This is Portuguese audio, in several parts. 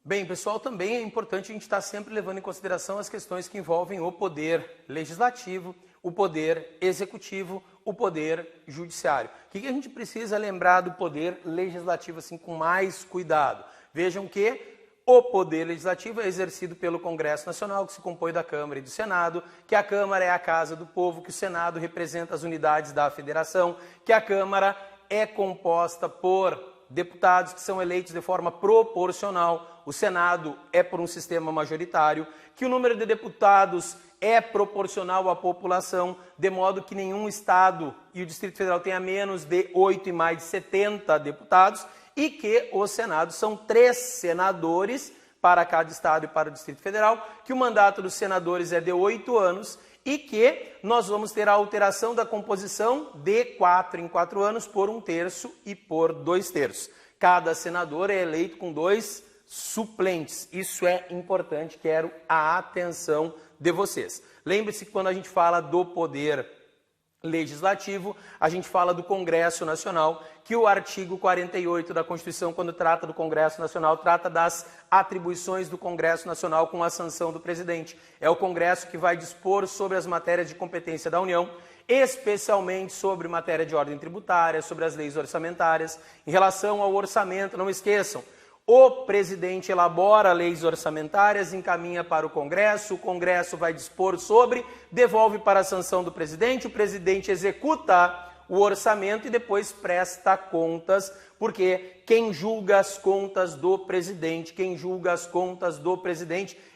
Bem, pessoal, também é importante a gente estar sempre levando em consideração as questões que envolvem o poder legislativo, o poder executivo, o poder judiciário. O que a gente precisa lembrar do poder legislativo assim com mais cuidado? Vejam que o poder legislativo é exercido pelo Congresso Nacional, que se compõe da Câmara e do Senado, que a Câmara é a casa do povo, que o Senado representa as unidades da Federação, que a Câmara é composta por deputados que são eleitos de forma proporcional, o Senado é por um sistema majoritário, que o número de deputados é proporcional à população, de modo que nenhum estado e o Distrito Federal tenha menos de 8 e mais de 70 deputados, e que o Senado são 3 senadores para cada estado e para o Distrito Federal, que o mandato dos senadores é de 8 anos, e que nós vamos ter a alteração da composição de 4 em 4 anos por 1/3 e por 2/3. Cada senador é eleito com 2 suplentes. Isso é importante, quero a atenção de vocês. Lembre-se que quando a gente fala do poder legislativo, a gente fala do Congresso Nacional, que o artigo 48 da Constituição, quando trata do Congresso Nacional, trata das atribuições do Congresso Nacional com a sanção do presidente. É o Congresso que vai dispor sobre as matérias de competência da União, especialmente sobre matéria de ordem tributária, sobre as leis orçamentárias. Em relação ao orçamento, não esqueçam, o presidente elabora leis orçamentárias, encaminha para o Congresso vai dispor sobre, devolve para a sanção do presidente, o presidente executa o orçamento e depois presta contas, porque quem julga as contas do presidente,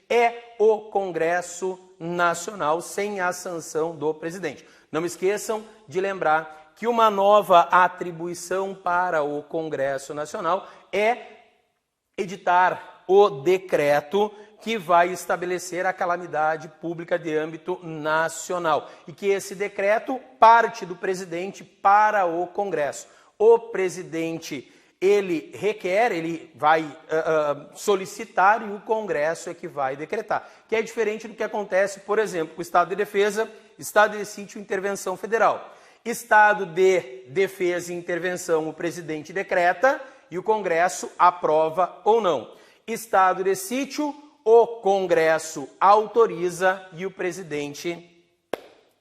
é o Congresso Nacional, sem a sanção do presidente. Não esqueçam de lembrar que uma nova atribuição para o Congresso Nacional é editar o decreto que vai estabelecer a calamidade pública de âmbito nacional e que esse decreto parte do presidente para o Congresso. O presidente, ele requer, ele vai solicitar e o Congresso é que vai decretar, que é diferente do que acontece, por exemplo, com o Estado de Defesa, Estado de Sítio e Intervenção Federal. Estado de Defesa e Intervenção, o presidente decreta e o Congresso aprova ou não. Estado de sítio, o Congresso autoriza e o presidente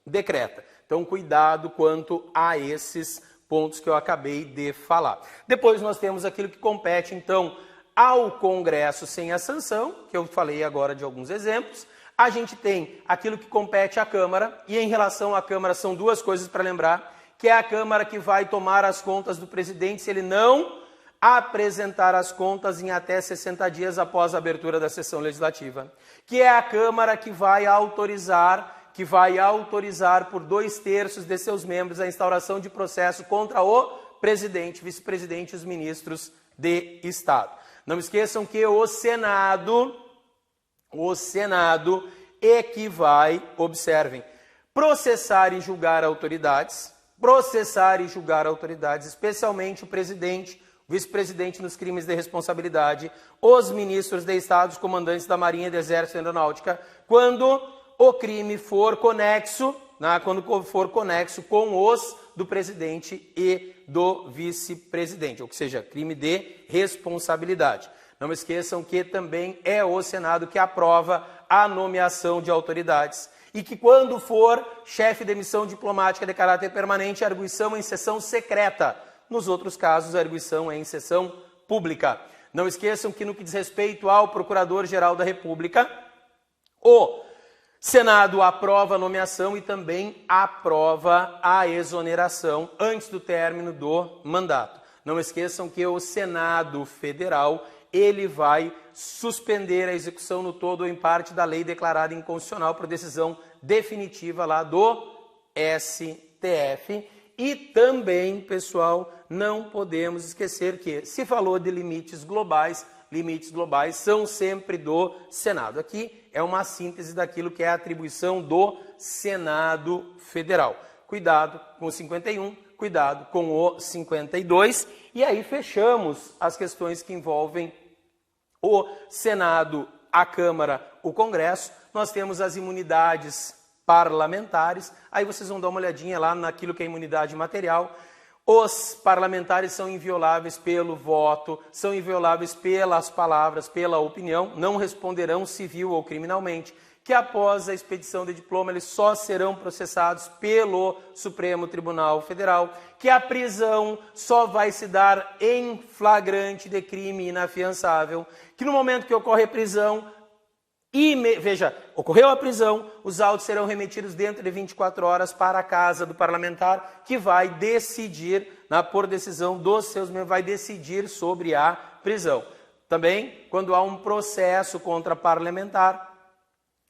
decreta. Então, cuidado quanto a esses pontos que eu acabei de falar. Depois nós temos aquilo que compete, então, ao Congresso sem a sanção, que eu falei agora de alguns exemplos. A gente tem aquilo que compete à Câmara, e em relação à Câmara são 2 coisas para lembrar, que é a Câmara que vai tomar as contas do presidente se ele não apresentar as contas em até 60 dias após a abertura da sessão legislativa, que é a Câmara que vai autorizar por 2/3 de seus membros a instauração de processo contra o presidente, vice-presidente e os ministros de Estado. Não esqueçam que o Senado é que vai, observem, processar e julgar autoridades, especialmente o presidente, vice-presidente nos crimes de responsabilidade, os ministros de Estado, os comandantes da Marinha, do Exército e da Aeronáutica, quando o crime for conexo, com os do presidente e do vice-presidente, ou seja, crime de responsabilidade. Não esqueçam que também é o Senado que aprova a nomeação de autoridades e que quando for chefe de missão diplomática de caráter permanente, a arguição em sessão secreta. Nos outros casos, a arguição é em sessão pública. Não esqueçam que no que diz respeito ao Procurador-Geral da República, o Senado aprova a nomeação e também aprova a exoneração antes do término do mandato. Não esqueçam que o Senado Federal, ele vai suspender a execução no todo ou em parte da lei declarada inconstitucional por decisão definitiva lá do STF. E também, pessoal, não podemos esquecer que se falou de limites globais são sempre do Senado. Aqui é uma síntese daquilo que é a atribuição do Senado Federal. Cuidado com o 51, cuidado com o 52. E aí fechamos as questões que envolvem o Senado, a Câmara, o Congresso. Nós temos as imunidades parlamentares, aí vocês vão dar uma olhadinha lá naquilo que é imunidade material. Os parlamentares são invioláveis pelo voto, são invioláveis pelas palavras, pela opinião, não responderão civil ou criminalmente, que após a expedição de diploma eles só serão processados pelo Supremo Tribunal Federal, que a prisão só vai se dar em flagrante de crime inafiançável, que no momento que ocorre a prisão, veja, ocorreu a prisão, os autos serão remetidos dentro de 24 horas para a casa do parlamentar, que vai decidir, por decisão dos seus membros, vai decidir sobre a prisão. Também, quando há um processo contra parlamentar,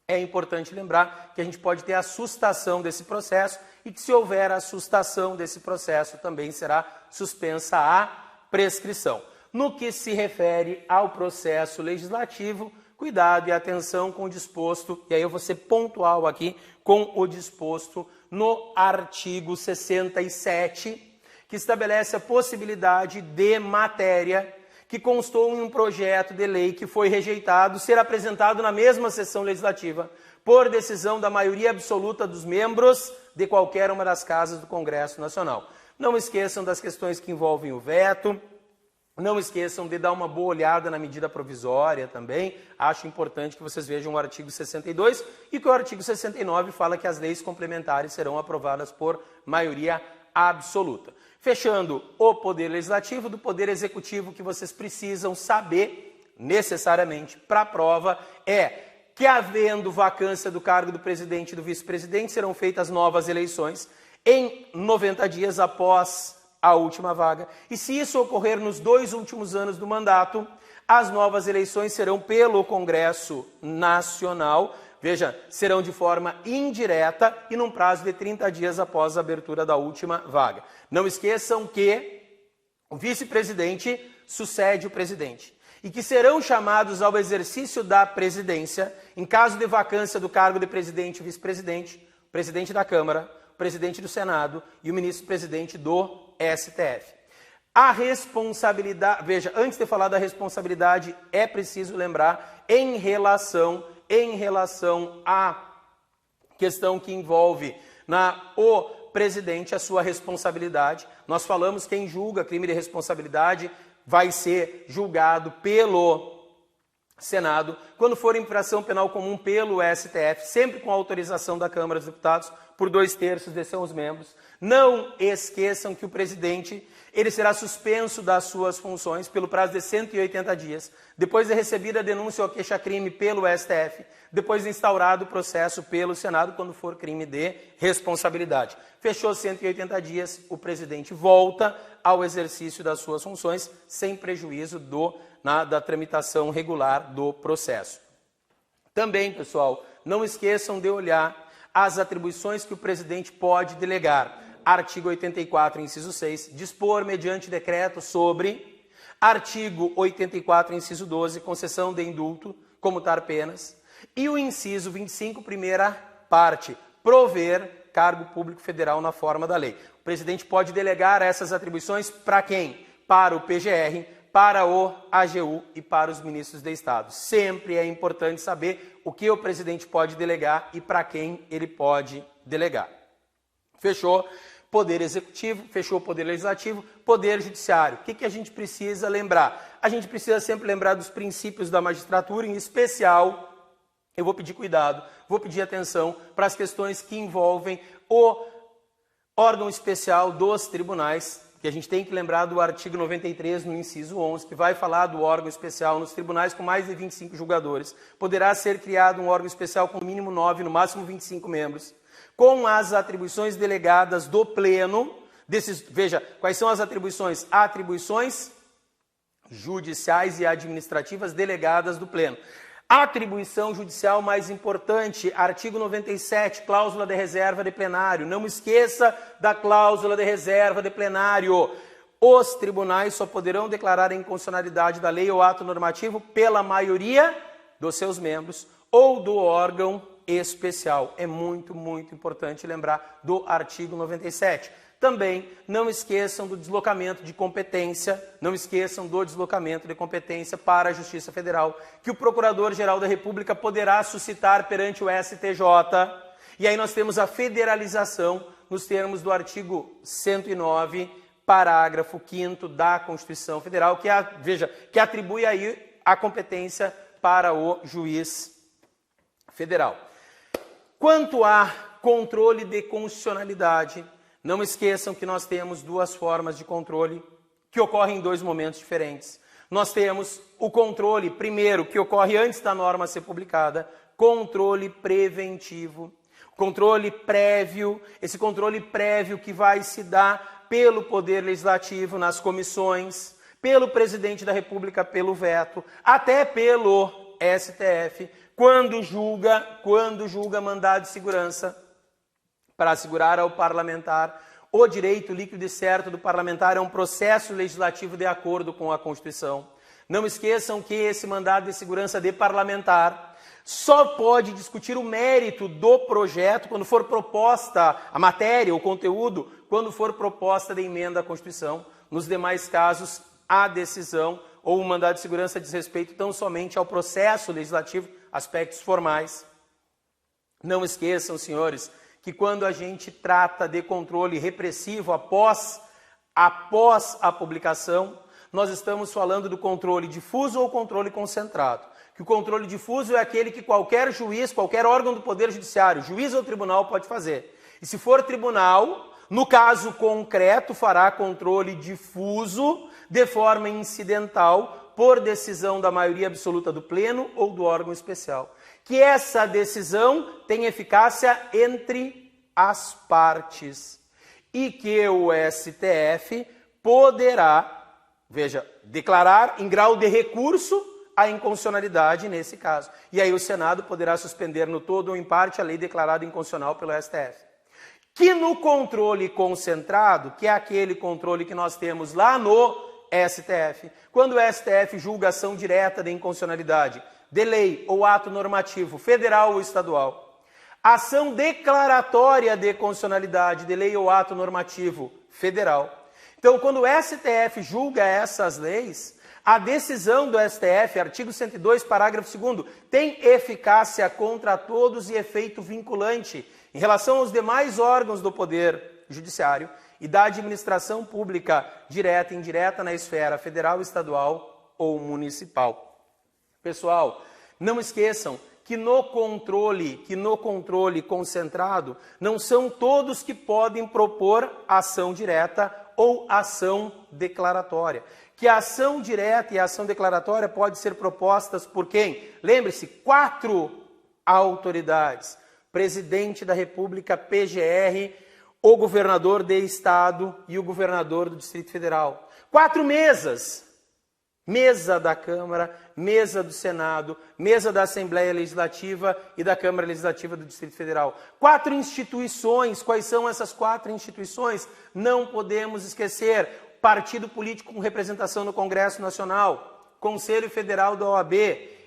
é importante lembrar que a gente pode ter a sustação desse processo e que, se houver a sustação desse processo, também será suspensa a prescrição. No que se refere ao processo legislativo, cuidado e atenção com o disposto, e aí eu vou ser pontual aqui com o disposto no artigo 67, que estabelece a possibilidade de matéria que constou em um projeto de lei que foi rejeitado ser apresentado na mesma sessão legislativa por decisão da maioria absoluta dos membros de qualquer uma das casas do Congresso Nacional. Não esqueçam das questões que envolvem o veto. Não esqueçam de dar uma boa olhada na medida provisória também. Acho importante que vocês vejam o artigo 62 e que o artigo 69 fala que as leis complementares serão aprovadas por maioria absoluta. Fechando o Poder Legislativo, do Poder Executivo, que vocês precisam saber necessariamente para a prova é que, havendo vacância do cargo do presidente e do vice-presidente, serão feitas novas eleições em 90 dias após a última vaga. E se isso ocorrer nos 2 últimos anos do mandato, as novas eleições serão pelo Congresso Nacional, veja, serão de forma indireta e num prazo de 30 dias após a abertura da última vaga. Não esqueçam que o vice-presidente sucede o presidente e que serão chamados ao exercício da presidência, em caso de vacância do cargo de presidente e vice-presidente, o presidente da Câmara, o presidente do Senado e o ministro-presidente do STF. A responsabilidade, veja, antes de falar da responsabilidade, é preciso lembrar em relação à questão que envolve o presidente, a sua responsabilidade. Nós falamos que quem julga crime de responsabilidade vai ser julgado pelo Senado, quando for infração penal comum pelo STF, sempre com autorização da Câmara dos Deputados, por 2/3 de seus membros. Não esqueçam que o presidente ele será suspenso das suas funções pelo prazo de 180 dias, depois de recebida a denúncia ou queixa-crime pelo STF, depois de instaurado o processo pelo Senado, quando for crime de responsabilidade. Fechou 180 dias, o presidente volta ao exercício das suas funções, sem prejuízo da tramitação regular do processo. Também, pessoal, não esqueçam de olhar as atribuições que o presidente pode delegar. Artigo 84, inciso 6, dispor mediante decreto sobre. Artigo 84, inciso 12, concessão de indulto, comutar penas. E o inciso 25, primeira parte, prover cargo público federal na forma da lei. O presidente pode delegar essas atribuições para quem? Para o PGR, para o AGU e para os ministros de Estado. Sempre é importante saber o que o presidente pode delegar e para quem ele pode delegar. Fechou? Poder Executivo, fechou o Poder Legislativo, Poder Judiciário. O que a gente precisa lembrar? A gente precisa sempre lembrar dos princípios da magistratura, em especial, eu vou pedir cuidado, vou pedir atenção para as questões que envolvem o órgão especial dos tribunais, que a gente tem que lembrar do artigo 93, no inciso 11, que vai falar do órgão especial nos tribunais com mais de 25 julgadores. Poderá ser criado um órgão especial com no mínimo 9, no máximo 25 membros, com as atribuições delegadas do pleno. Veja, quais são as atribuições? Atribuições judiciais e administrativas delegadas do pleno. Atribuição judicial mais importante, artigo 97, cláusula de reserva de plenário. Não esqueça da cláusula de reserva de plenário. Os tribunais só poderão declarar a inconstitucionalidade da lei ou ato normativo pela maioria dos seus membros ou do órgão especial. É muito, muito importante lembrar do artigo 97. Também não esqueçam do deslocamento de competência, para a Justiça Federal, que o Procurador-Geral da República poderá suscitar perante o STJ. E aí nós temos a federalização nos termos do artigo 109, parágrafo 5º da Constituição Federal, que atribui aí a competência para o juiz federal. Quanto a controle de constitucionalidade, não esqueçam que nós temos duas formas de controle que ocorrem em dois momentos diferentes. Nós temos o controle, primeiro, que ocorre antes da norma ser publicada, controle preventivo, controle prévio, esse controle prévio que vai se dar pelo Poder Legislativo nas comissões, pelo Presidente da República pelo veto, até pelo STF, quando julga mandado de segurança para assegurar ao parlamentar o direito líquido e certo do parlamentar a um processo legislativo de acordo com a Constituição. Não esqueçam que esse mandado de segurança de parlamentar só pode discutir o mérito do projeto quando for proposta a matéria, o conteúdo, quando for proposta de emenda à Constituição. Nos demais casos, a decisão ou o mandado de segurança diz respeito tão somente ao processo legislativo, aspectos formais. Não esqueçam, senhores, que quando a gente trata de controle repressivo após a publicação, nós estamos falando do controle difuso ou controle concentrado. Que o controle difuso é aquele que qualquer juiz, qualquer órgão do Poder Judiciário, juiz ou tribunal, pode fazer. E se for tribunal, no caso concreto, fará controle difuso de forma incidental por decisão da maioria absoluta do pleno ou do órgão especial. Que essa decisão tem eficácia entre as partes e que o STF poderá, declarar em grau de recurso a inconstitucionalidade nesse caso. E aí o Senado poderá suspender no todo ou em parte a lei declarada inconstitucional pelo STF. Que no controle concentrado, que é aquele controle que nós temos lá no STF, quando o STF julga ação direta de inconstitucionalidade de lei ou ato normativo federal ou estadual, ação declaratória de constitucionalidade de lei ou ato normativo federal. Então, quando o STF julga essas leis, a decisão do STF, artigo 102, parágrafo 2º, tem eficácia contra todos e efeito vinculante em relação aos demais órgãos do Poder Judiciário e da administração pública direta e indireta na esfera federal, estadual ou municipal. Pessoal, não esqueçam que no controle concentrado, não são todos que podem propor ação direta ou ação declaratória. Que a ação direta e a ação declaratória podem ser propostas por quem? Lembre-se, 4 autoridades. Presidente da República, PGR, o governador de estado e o governador do Distrito Federal. 4 mesas. Mesa da Câmara, mesa do Senado, mesa da Assembleia Legislativa e da Câmara Legislativa do Distrito Federal. 4 instituições. Quais são essas 4 instituições? Não podemos esquecer. Partido político com representação no Congresso Nacional, Conselho Federal da OAB,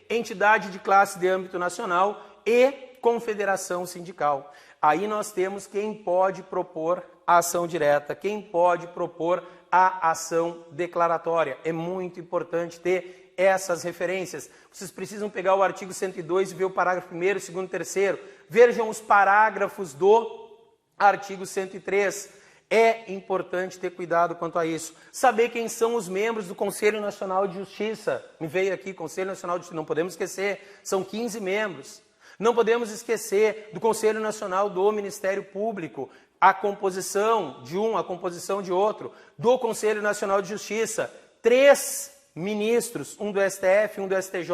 entidade de classe de âmbito nacional e confederação sindical. Aí nós temos quem pode propor a ação direta, quem pode propor a ação declaratória. É muito importante ter essas referências. Vocês precisam pegar o artigo 102 e ver o parágrafo 1º, 2º, 3º. Vejam os parágrafos do artigo 103. É importante ter cuidado quanto a isso. Saber quem são os membros do Conselho Nacional de Justiça. Me veio aqui, Conselho Nacional de Justiça, não podemos esquecer, são 15 membros. Não podemos esquecer do Conselho Nacional do Ministério Público, a composição de um, a composição de outro. Do Conselho Nacional de Justiça, 3 ministros, um do STF, um do STJ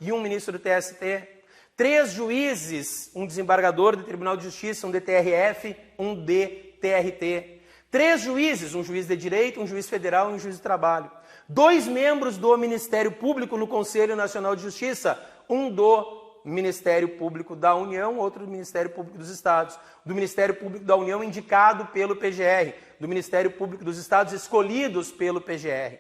e um ministro do TST. 3 juízes, um desembargador do Tribunal de Justiça, um de TRF, um de TRT. 3 juízes, um juiz de direito, um juiz federal e um juiz de trabalho. 2 membros do Ministério Público no Conselho Nacional de Justiça, um do Ministério Público da União, outro do Ministério Público dos Estados. Do Ministério Público da União indicado pelo PGR, do Ministério Público dos Estados escolhidos pelo PGR.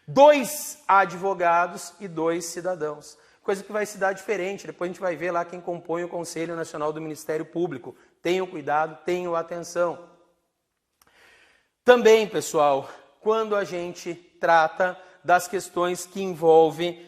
2 advogados e 2 cidadãos. Coisa que vai se dar diferente, depois a gente vai ver lá quem compõe o Conselho Nacional do Ministério Público. Tenham cuidado, tenham atenção. Também, pessoal, quando a gente trata das questões que envolvem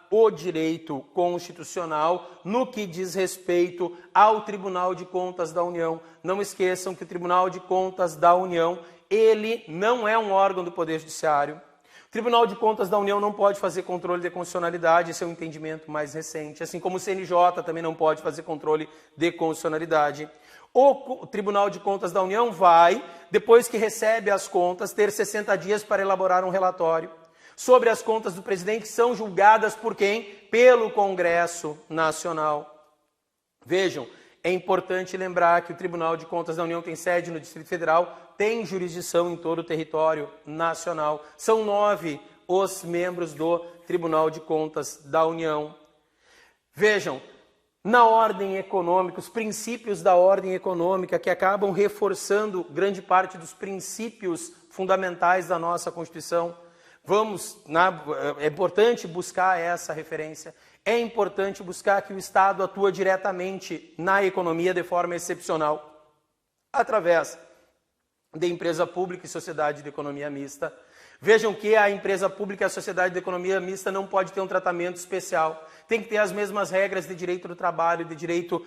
o direito constitucional no que diz respeito ao Tribunal de Contas da União. Não esqueçam que o Tribunal de Contas da União, ele não é um órgão do Poder Judiciário. O Tribunal de Contas da União não pode fazer controle de constitucionalidade, esse é um entendimento mais recente, assim como o CNJ também não pode fazer controle de constitucionalidade. O Tribunal de Contas da União vai, depois que recebe as contas, ter 60 dias para elaborar um relatório sobre as contas do presidente, que são julgadas por quem? Pelo Congresso Nacional. Vejam, é importante lembrar que o Tribunal de Contas da União tem sede no Distrito Federal, tem jurisdição em todo o território nacional. São 9 os membros do Tribunal de Contas da União. Vejam, na ordem econômica, os princípios da ordem econômica que acabam reforçando grande parte dos princípios fundamentais da nossa Constituição. É importante buscar essa referência. É importante buscar que o Estado atua diretamente na economia de forma excepcional, através de empresa pública e sociedade de economia mista. Vejam que a empresa pública e a sociedade de economia mista não pode ter um tratamento especial. Tem que ter as mesmas regras de direito do trabalho, de direito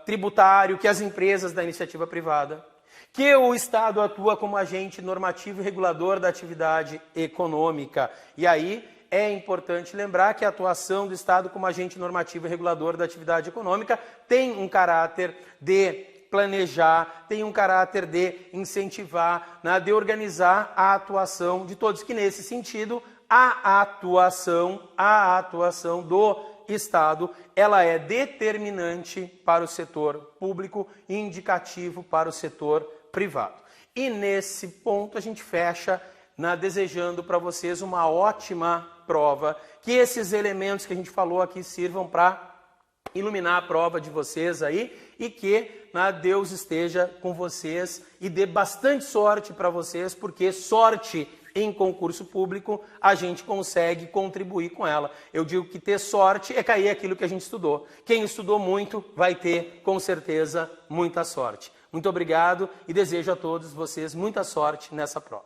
tributário que as empresas da iniciativa privada. Que o Estado atua como agente normativo e regulador da atividade econômica. E aí é importante lembrar que a atuação do Estado como agente normativo e regulador da atividade econômica tem um caráter de planejar, tem um caráter de incentivar, né, de organizar a atuação de todos, que nesse sentido a atuação do Estado, ela é determinante para o setor público e indicativo para o setor privado. E nesse ponto a gente fecha desejando para vocês uma ótima prova, que esses elementos que a gente falou aqui sirvam para iluminar a prova de vocês aí e que Deus esteja com vocês e dê bastante sorte para vocês, porque sorte em concurso público a gente consegue contribuir com ela. Eu digo que ter sorte é cair aquilo que a gente estudou. Quem estudou muito vai ter, com certeza, muita sorte. Muito obrigado e desejo a todos vocês muita sorte nessa prova.